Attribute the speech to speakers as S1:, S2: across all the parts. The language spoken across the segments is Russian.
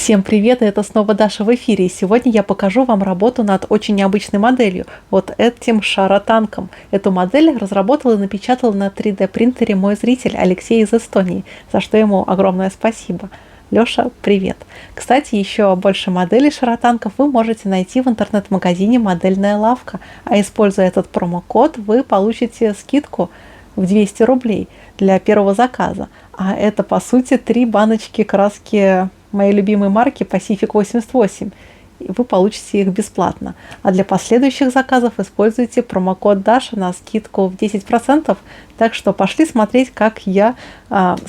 S1: Всем привет, и это снова Даша в эфире. И сегодня я покажу вам работу над очень необычной моделью, вот этим шаротанком. Эту модель разработал и напечатал на 3D принтере мой зритель Алексей из Эстонии, за что ему огромное спасибо. Леша, привет! Кстати, еще больше моделей шаротанков вы можете найти в интернет-магазине «Модельная лавка», а используя этот промокод, вы получите скидку в 200 рублей для первого заказа. А это, по сути, 3 баночки краски моей любимой марки Pacific 88. И вы получите их бесплатно. А для последующих заказов используйте промокод Даша на скидку в 10%. Так что пошли смотреть, как я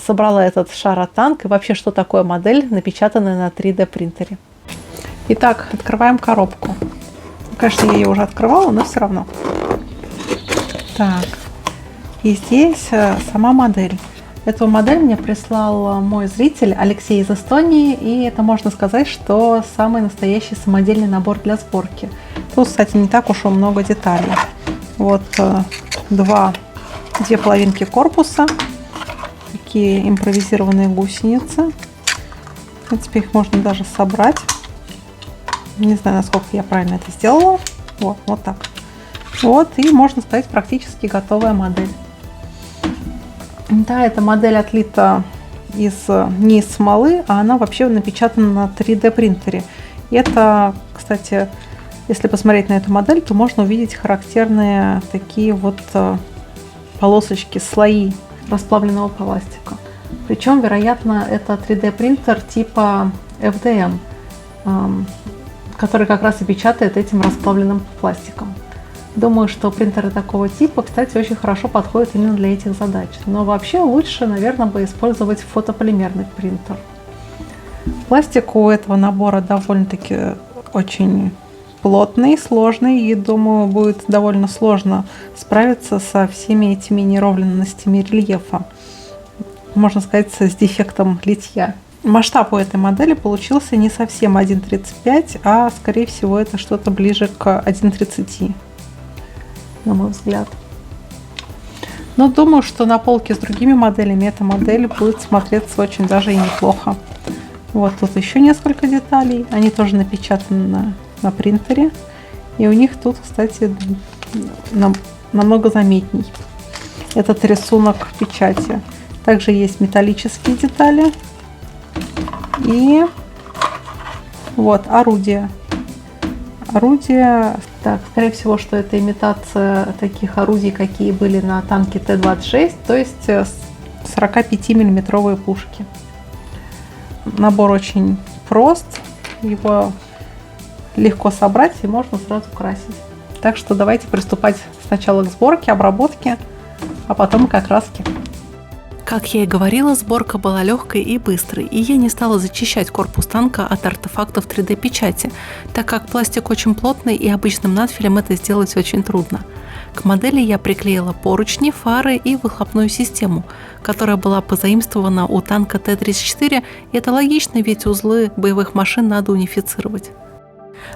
S1: собрала этот шаротанк и вообще, что такое модель, напечатанная на 3D принтере. Итак, открываем коробку. Конечно, я ее уже открывала, но все равно. Так, и здесь сама модель. Эту модель мне прислал мой зритель Алексей из Эстонии, и это, можно сказать, что самый настоящий самодельный набор для сборки. Тут, кстати, не так уж и много деталей. Вот две половинки корпуса, такие импровизированные гусеницы. В принципе, их можно даже собрать. Не знаю, насколько я правильно это сделала. Вот так. Вот, и, можно сказать, практически готовая модель. Да, эта модель отлита не из смолы, а она вообще напечатана на 3D принтере. И это, кстати, если посмотреть на эту модель, то можно увидеть характерные такие вот полосочки, слои расплавленного пластика. Причем, вероятно, это 3D принтер типа FDM, который как раз и печатает этим расплавленным пластиком. Думаю, что принтеры такого типа, кстати, очень хорошо подходят именно для этих задач. Но вообще лучше, наверное, бы использовать фотополимерный принтер. Пластик у этого набора довольно-таки очень плотный, сложный, и, думаю, будет довольно сложно справиться со всеми этими неровностями рельефа. Можно сказать, с дефектом литья. Масштаб у этой модели получился не совсем 1,35, а, скорее всего, это что-то ближе к 1,30. На мой взгляд. Но думаю, что на полке с другими моделями эта модель будет смотреться очень даже и неплохо. Вот тут еще несколько деталей. Они тоже напечатаны на принтере. И у них тут, кстати, намного заметней этот рисунок печати. Также есть металлические детали. И вот орудие. Так, скорее всего, что это имитация таких орудий, какие были на танке Т-26, то есть 45-миллиметровые пушки. Набор очень прост, его легко собрать и можно сразу красить. Так что давайте приступать сначала к сборке, обработке, а потом к окраске. Как я и говорила, сборка была легкой и быстрой, и я не стала зачищать корпус танка от артефактов 3D-печати, так как пластик очень плотный и обычным надфилем это сделать очень трудно. К модели я приклеила поручни, фары и выхлопную систему, которая была позаимствована у танка Т-34, и это логично, ведь узлы боевых машин надо унифицировать.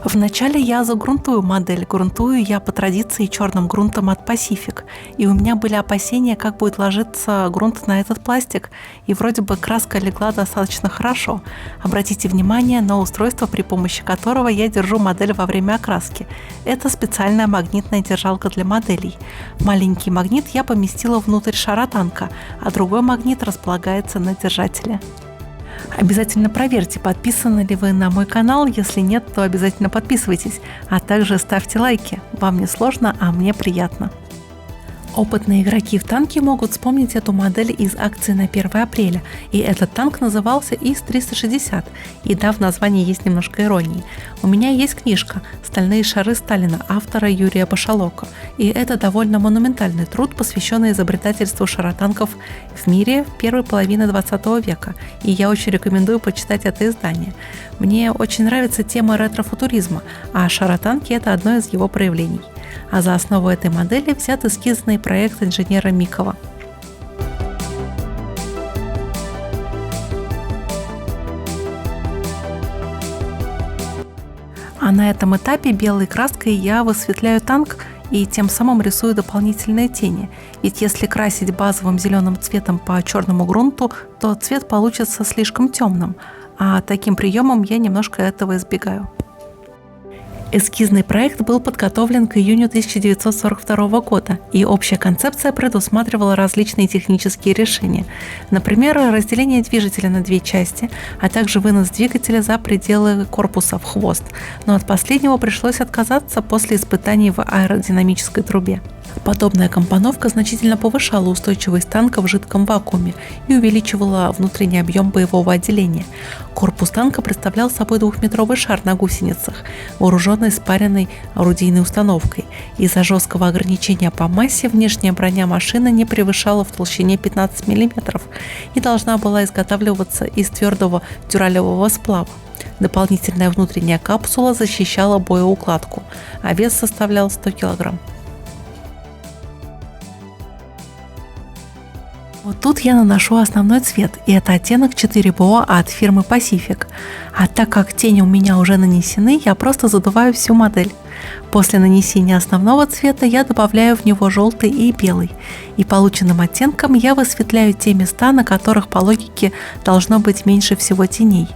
S1: Вначале я загрунтую модель. Грунтую я по традиции черным грунтом от Pacific. И у меня были опасения, как будет ложиться грунт на этот пластик. И вроде бы краска легла достаточно хорошо. Обратите внимание на устройство, при помощи которого я держу модель во время окраски. Это специальная магнитная держалка для моделей. Маленький магнит я поместила внутрь шаротанка, а другой магнит располагается на держателе. Обязательно проверьте, подписаны ли вы на мой канал. Если нет, то обязательно подписывайтесь. А также ставьте лайки. Вам не сложно, а мне приятно. Опытные игроки в танке могут вспомнить эту модель из акции на 1 апреля. И этот танк назывался ИС-360. И да, в названии есть немножко иронии. У меня есть книжка «Стальные шары Сталина» автора Юрия Башалока. И это довольно монументальный труд, посвященный изобретательству шаротанков в мире в первой половине 20 века. И я очень рекомендую почитать это издание. Мне очень нравится тема ретро-футуризма, а шаротанки – это одно из его проявлений. А за основу этой модели взят эскизный проект инженера Микова. А на этом этапе белой краской я высветляю танк и тем самым рисую дополнительные тени. Ведь если красить базовым зеленым цветом по черному грунту, то цвет получится слишком темным. а таким приемом я немножко этого избегаю. Эскизный проект был подготовлен к июню 1942 года, и общая концепция предусматривала различные технические решения. Например, разделение двигателя на две части, а также вынос двигателя за пределы корпуса в хвост, но от последнего пришлось отказаться после испытаний в аэродинамической трубе. Подобная компоновка значительно повышала устойчивость танка в жидком вакууме и увеличивала внутренний объем боевого отделения. Корпус танка представлял собой 2-метровый шар на гусеницах, вооруженный спаренной орудийной установкой. Из-за жесткого ограничения по массе внешняя броня машины не превышала в толщине 15 мм и должна была изготавливаться из твердого дюралевого сплава. Дополнительная внутренняя капсула защищала боеукладку, а вес составлял 100 кг. Вот тут я наношу основной цвет, и это оттенок 4BO от фирмы Pacific. А так как тени у меня уже нанесены, я просто задуваю всю модель. После нанесения основного цвета я добавляю в него желтый и белый. И полученным оттенком я высветляю те места, на которых по логике должно быть меньше всего теней.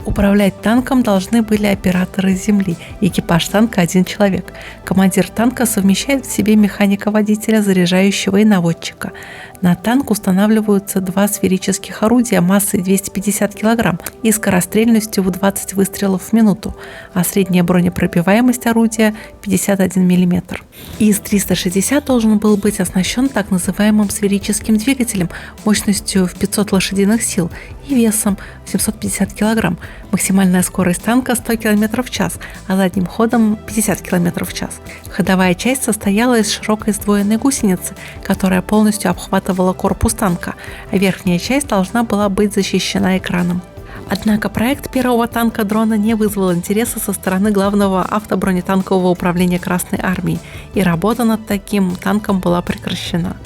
S1: Управлять танком должны были операторы с земли, экипаж танка – 1 человек. Командир танка совмещает в себе механика-водителя, заряжающего и наводчика. На танк устанавливаются 2 сферических орудия массой 250 кг и скорострельностью в 20 выстрелов в минуту, а средняя бронепробиваемость орудия 51 мм. ИС-360 должен был быть оснащен так называемым сферическим двигателем мощностью в 500 лошадиных сил и весом 750 кг. Максимальная скорость танка 100 км в час, а задним ходом 50 км в час. Ходовая часть состояла из широкой сдвоенной гусеницы, которая полностью обхватывала корпус танка, а верхняя часть должна была быть защищена экраном. Однако проект первого танка-дрона не вызвал интереса со стороны главного автобронетанкового управления Красной Армии, и работа над таким танком была прекращена.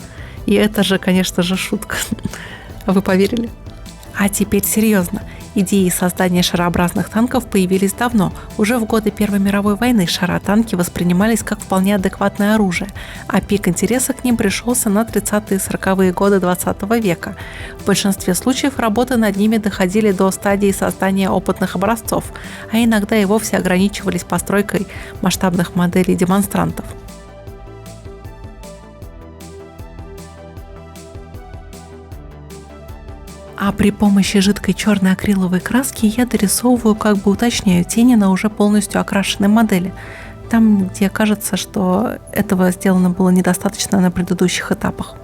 S1: И это же, конечно же, шутка. Вы поверили? А теперь серьезно. Идеи создания шарообразных танков появились давно. Уже в годы Первой мировой войны шаротанки воспринимались как вполне адекватное оружие, а пик интереса к ним пришелся на 30-е и 40-е годы 20 века. В большинстве случаев работы над ними доходили до стадии создания опытных образцов, а иногда и вовсе ограничивались постройкой масштабных моделей демонстрантов. А при помощи жидкой черной акриловой краски я дорисовываю, как бы уточняю тени на уже полностью окрашенной модели. Там, где кажется, что этого сделано было недостаточно на предыдущих этапах.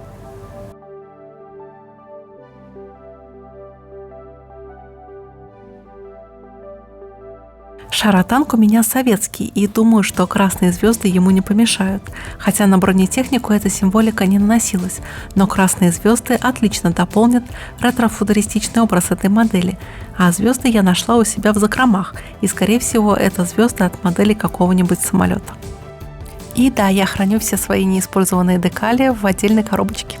S1: Шаротанк у меня советский, и думаю, что красные звезды ему не помешают. Хотя на бронетехнику эта символика не наносилась, но красные звезды отлично дополнят ретро-футуристичный образ этой модели. А звезды я нашла у себя в закромах, и скорее всего это звезды от модели какого-нибудь самолета. И да, я храню все свои неиспользованные декали в отдельной коробочке.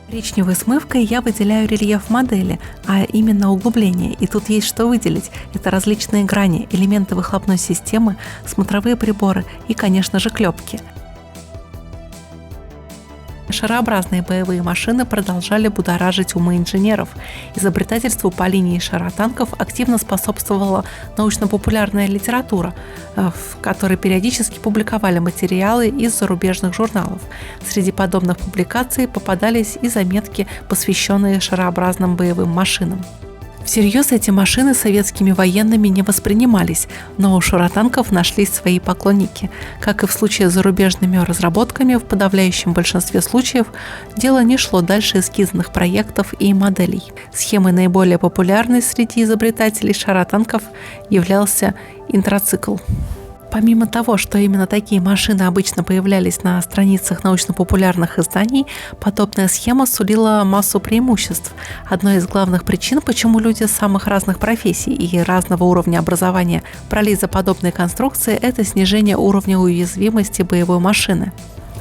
S1: Коричневой смывкой я выделяю рельеф модели, а именно углубление, и тут есть что выделить. Это различные грани, элементы выхлопной системы, смотровые приборы и, конечно же, клепки. Шарообразные боевые машины продолжали будоражить умы инженеров. Изобретательству по линии шаротанков активно способствовала научно-популярная литература, в которой периодически публиковали материалы из зарубежных журналов. Среди подобных публикаций попадались и заметки, посвященные шарообразным боевым машинам. Всерьез эти машины советскими военными не воспринимались, но у шаротанков нашлись свои поклонники. Как и в случае с зарубежными разработками, в подавляющем большинстве случаев дело не шло дальше эскизных проектов и моделей. Схемой наиболее популярной среди изобретателей шаротанков являлся интроцикл. Помимо того, что именно такие машины обычно появлялись на страницах научно-популярных изданий, подобная схема сулила массу преимуществ. Одной из главных причин, почему люди самых разных профессий и разного уровня образования брались за подобные конструкции, это снижение уровня уязвимости боевой машины.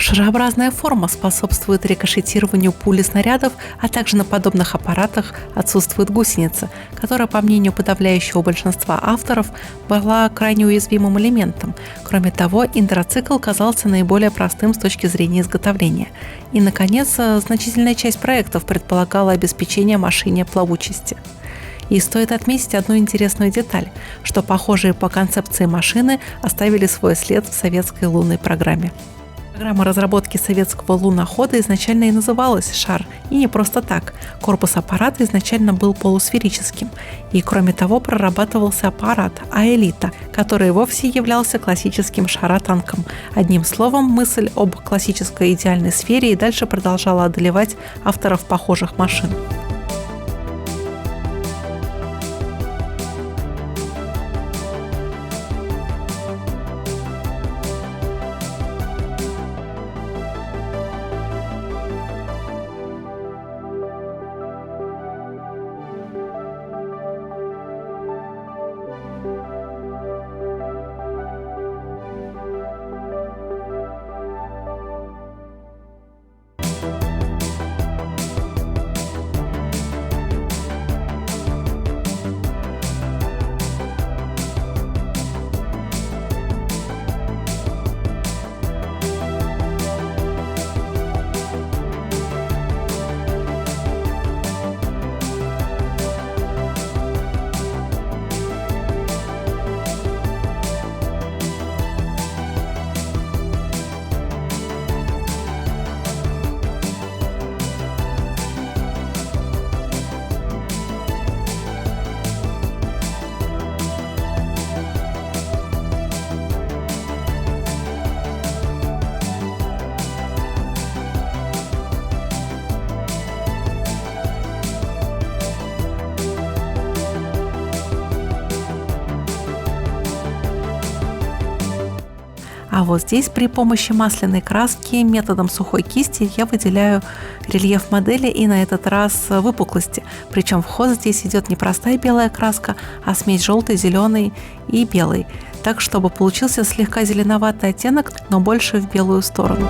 S1: Шарообразная форма способствует рикошетированию пули снарядов, а также на подобных аппаратах отсутствует гусеница, которая, по мнению подавляющего большинства авторов, была крайне уязвимым элементом. Кроме того, индроцикл казался наиболее простым с точки зрения изготовления. И, наконец, значительная часть проектов предполагала обеспечение машине плавучести. И стоит отметить одну интересную деталь, что похожие по концепции машины оставили свой след в советской лунной программе. Программа разработки советского лунохода изначально и называлась «Шар», и не просто так. Корпус аппарата изначально был полусферическим, и кроме того прорабатывался аппарат «Аэлита», который вовсе являлся классическим шаротанком. Одним словом, мысль об классической идеальной сфере и дальше продолжала одолевать авторов похожих машин. А вот здесь при помощи масляной краски методом сухой кисти я выделяю рельеф модели и на этот раз выпуклости. Причем в ход здесь идет не простая белая краска, а смесь желтой, зеленой и белой. Так, чтобы получился слегка зеленоватый оттенок, но больше в белую сторону.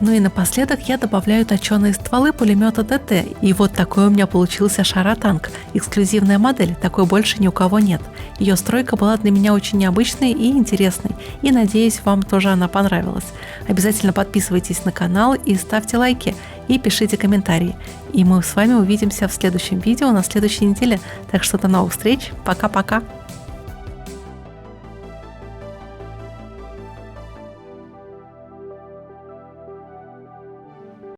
S1: Ну и напоследок я добавляю точеные стволы пулемета ДТ. И вот такой у меня получился шаротанк. Эксклюзивная модель, такой больше ни у кого нет. Ее стройка была для меня очень необычной и интересной. И надеюсь, вам тоже она понравилась. Обязательно подписывайтесь на канал и ставьте лайки. И пишите комментарии. И мы с вами увидимся в следующем видео на следующей неделе. Так что до новых встреч. Пока-пока.